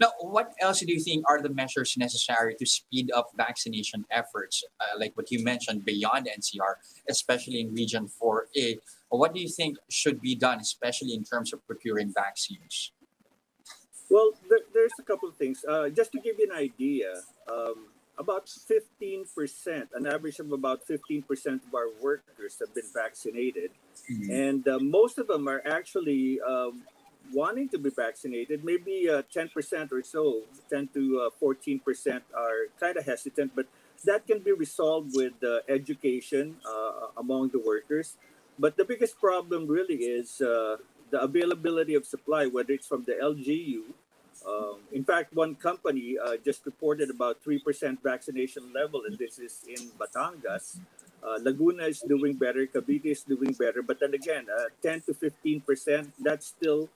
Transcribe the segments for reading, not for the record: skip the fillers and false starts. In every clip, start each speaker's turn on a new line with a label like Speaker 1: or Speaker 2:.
Speaker 1: Now, what else do you think are the measures necessary to speed up vaccination efforts, like what you mentioned beyond NCR, especially in Region 4A? What do you think should be done, especially in terms of procuring vaccines?
Speaker 2: Well, there's a couple of things. Just to give you an idea, about 15%, an average of about 15% of our workers have been vaccinated.
Speaker 1: Mhm.
Speaker 2: And most of them are actually wanting to be vaccinated. Maybe 10% or so, 10 to 14% are kind of hesitant, but that can be resolved with education among the workers. But the biggest problem really is the availability of supply, whether it's from the LGU. In fact, one company just reported about 3% vaccination level, and this is in Batangas. Laguna is doing better, Cavite is doing better, but then again, 10 to 15%, that's still,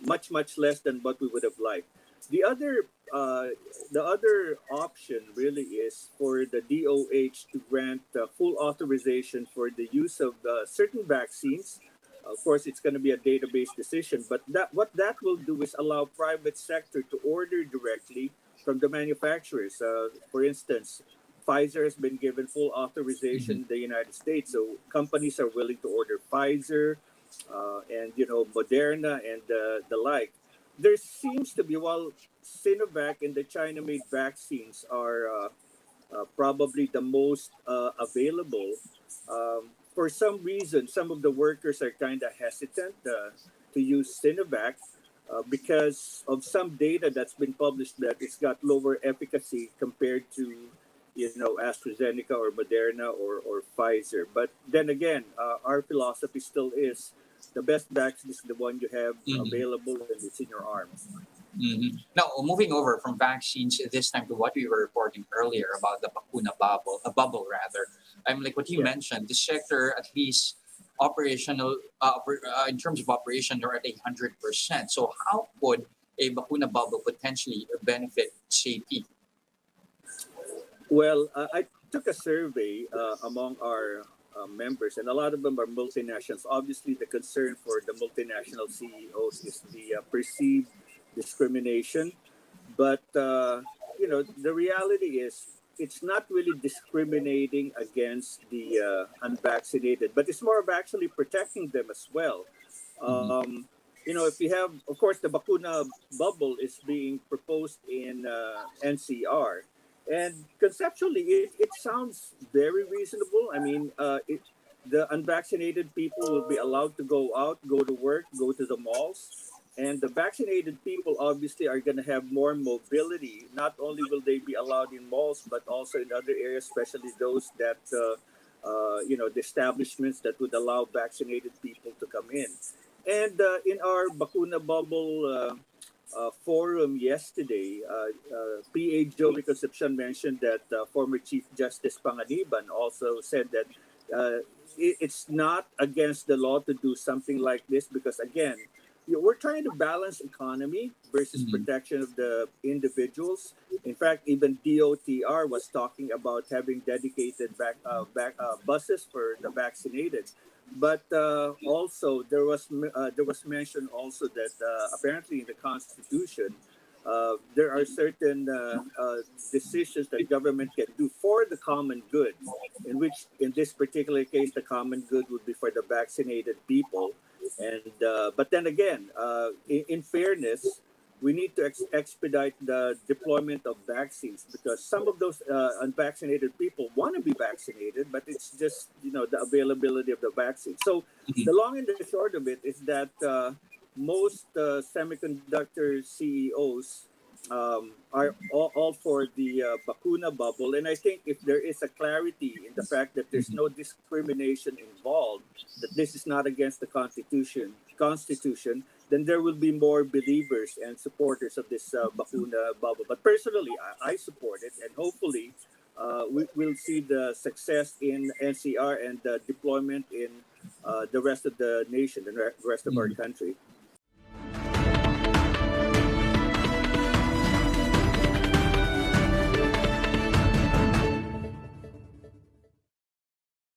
Speaker 2: much less than what we would have liked. The other, uh, the other option really is for the DOH to grant full authorization for the use of certain vaccines. Of course, it's going to be a database decision, but that will do is allow private sector to order directly from the manufacturers. For instance, Pfizer has been given full authorization
Speaker 1: Mhm.
Speaker 2: in the United States, so companies are willing to order Pfizer and Moderna and the like. There seems to be, while Sinovac and the China-made vaccines are probably the most available. For some reason, some of the workers are kind of hesitant to use Sinovac because of some data that's been published that it's got lower efficacy compared to, AstraZeneca or Moderna or Pfizer. But then again, our philosophy still is the best vaccine is the one you have
Speaker 1: Mhm.
Speaker 2: available and it's in your arms.
Speaker 1: Now, moving over from vaccines this time to what we were reporting earlier about the Bakuna bubble, a bubble rather. I'm like what you
Speaker 2: Yeah.
Speaker 1: mentioned. The sector, at least operational, in terms of operation, they're at 100%. So, how could a Bakuna bubble potentially benefit SEIPI?
Speaker 2: Well, I took a survey among our members, and a lot of them are multinationals. Obviously, the concern for the multinational CEOs is the perceived discrimination. But, the reality is it's not really discriminating against the unvaccinated, but it's more of actually protecting them as well.
Speaker 1: Mhm.
Speaker 2: If you have, of course, the Bakuna bubble is being proposed in NCR. And conceptually, it sounds very reasonable. I mean, the unvaccinated people will be allowed to go out, go to work, go to the malls. And the vaccinated people obviously are going to have more mobility. Not only will they be allowed in malls, but also in other areas, especially those that, the establishments that would allow vaccinated people to come in. And in our Bakuna Bubble forum yesterday, PA Joey Concepcion mentioned that former Chief Justice Panganiban also said that it's not against the law to do something like this because, again, we're trying to balance economy versus
Speaker 1: Mhm.
Speaker 2: protection of the individuals. In fact, even DOTR was talking about having dedicated buses for the vaccinated. But also there was mention also that apparently in the Constitution there are certain decisions that government can do for the common good, in which in this particular case the common good would be for the vaccinated people. And but then again, in fairness, we need to expedite the deployment of vaccines because some of those unvaccinated people want to be vaccinated, but it's just the availability of the vaccine. So
Speaker 1: Mhm.
Speaker 2: the long and the short of it is that most semiconductor CEOs are all for the Bakuna bubble, and I think if there is a clarity in the fact that there's
Speaker 1: Mhm.
Speaker 2: no discrimination involved, that this is not against the Constitution, then there will be more believers and supporters of this Bakuna bubble. But personally, I support it, and hopefully, we'll see the success in NCR and the deployment in the rest of the nation, the rest of our
Speaker 1: Mhm.
Speaker 2: country.